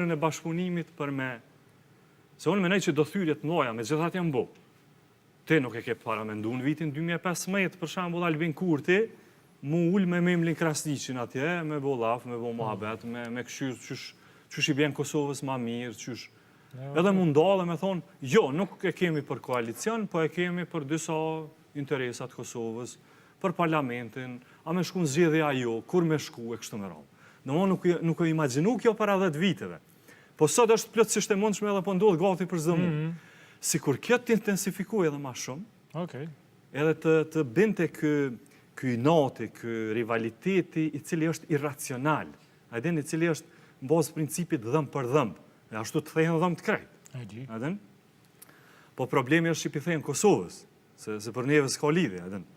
në bashkëpunimit për me... Se unë menoj që do thyrjet mëdha me gjithat janë bo. Te nuk e ke paramendu në vitin 2015, për shembull Albin Kurti, mu ullë me Memlin Krasniqin atje, me bo laf, me bo mohabet, me këshyrë qysh i bjen Kosovës ma mirë, qysh... Edhe mundale me thonë, jo, nuk e kemi për koalicion, po e kemi për disa interesat Kosovës, për parlamentin, a me shku në zgjedhja jo, kur me shku e kështu me radhë. Në nuk e imaginu kjo para 10 viteve. Po sot është plotësisht e mundshme edhe po ndodh gati për çdo muaj. Sikur kjo të intensifikojë edhe më shumë. Edhe të binte ky inati, ky rivaliteti i cili është irracional. A dini i cili është në bazë principit dhëm për dhëm. E ashtu të thehen dhëm të krejt. A dini? Po problemi është që i thehen Kosovës, se për neve s'ka lidhje, a dini.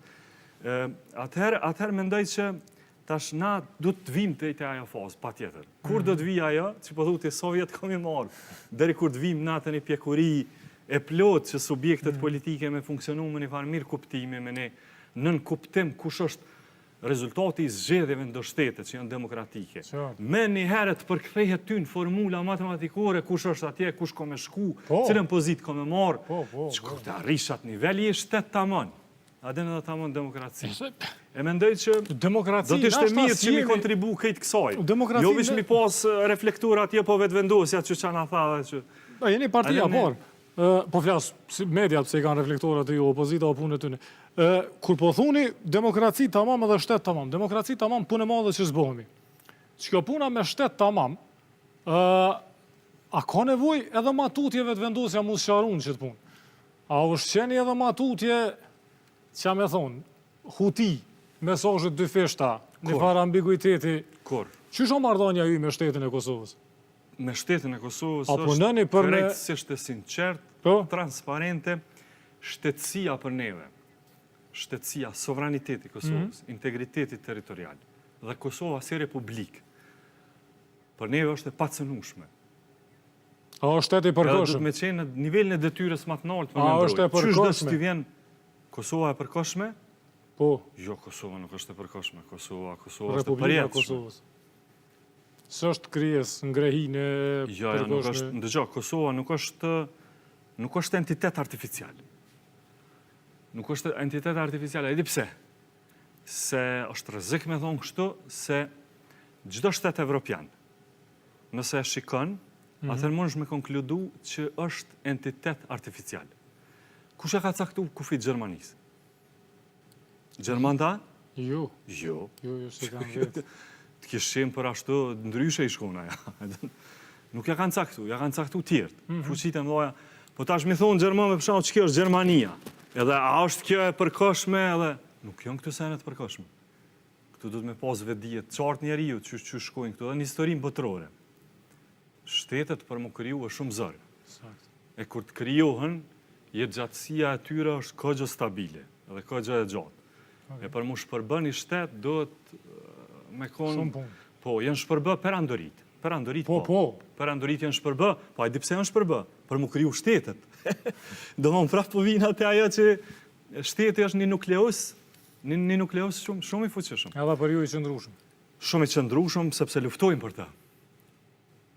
Atëherë mendoj që tash na du të vim të ajo fazë, pa tjetër. Kur do të vijë ajo, që po thuti Sovjet kam i marrë, deri kur të vim natën e pjekuri, e plot që subjektet politike me funksionu me një farë mirë kuptimi, me një nën kuptim kush është rezultati i zgjedhjeve ndo shtetet që janë demokratike. Me një herët përkthehet ty në formula matematikore, kush është atje, kush ka me shku, cilën pozit ka me marrë, që kur të arrish atë nivel, je shtet tamam. A dene dhe tamon demokraci. E mendoj që do të ishte mirë që mi kontribu këtë kësaj. Jo vish mi pas reflektur atje po vetë vendosja që që nga tha dhe që... Jeni partia, po flasë, si mediat se i kanë reflektorat e jo, opozita o punë të tëne. Kur po thuni, demokraci tamam edhe shtet tamam. Demokraci tamam punë e madhe që zbohemi. Që kjo puna me shtet tamam, a ka nevoj edhe matutjeve të vendosja mu sharun që të punë? A është qeni edhe matutje, që me thonë, huti, mesazhet dy feshta, një farë ambiguiteti. Kur? Që shumë marrëdhënia ju me shtetin e Kosovës? Me shtetin e Kosovës është krejtësisht e sinqertë, transparente, shtetësia për neve. Shtetësia, sovraniteti Kosovës, integriteti territorial. Dhe Kosova si republikë. Për neve është e pacënushme. A është shteti përkohshëm? Edhe du të me qenë në nivelin e detyrës më të lartë për me ndrojë. A është e përkohshme? Kosova e përkohshme? Po. Jo, Kosova nuk është e përkohshme. Kosova është e përjetshme. Së është krijes ngrehine përkohshme? Ndëgjo, Kosova nuk është entitet artificial. Nuk është entitet artificial. E di pse? Se është rrezik me thonë kështu, se çdo shtet evropian, nëse e shikon, atëherë mundesh me konkludu që është entitet artificial. Kush e ka caktu kufit Gjermanisë? Gjermanta? Jo. Jo, se kanë vetë. Të kishim për ashtu, ndryshe i shkona, ja. Nuk ja kanë caktu tjertë. Fuqit e mdoja. Po tash mi thonë Gjermanë me përshamu që kjo është Gjermania. Edhe a është kjo e përkohshme edhe... Nuk janë këtu senet përkohshme. Këtu du të me pas vedijet qartë njeriu që shkojnë këtu, dhe një historim botërore. Shtetet për më kriju është shumë zërë. E kur të krijohen, jetë gjatësia e tyre është këgjë stabile, edhe këgjë e gjatë. E për mu shpërbë një shtetë, do të me konë... Shumë punë. Po, jenë shpërbë për andorit. Për andorit, po. Për andorit jenë shpërbë, po a di pse jenë shpërbë? Për mu kriju shtetet. Do më prapë po vina të ajo që shteti është një nukleus shumë i fuqishëm. Edhe për ju i qëndrushëm. Shumë i qëndrushëm, sepse luftojmë për ta.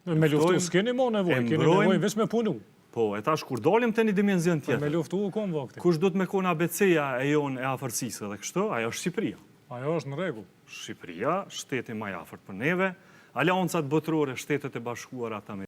Me luftu, s'keni mo nevoj, keni nevoj veç me punu. Po, e tash kur dalim të një dimenzion tjetër. Me luftu u kom vakti. Kush du të me konë ABC-ja e jonë e afërsisë dhe kështu, ajo është Shqipëria. Ajo është në rregull. Shqipëria, shteti më i afërt për neve, aleancat botërore, shtetet e bashkuara ata me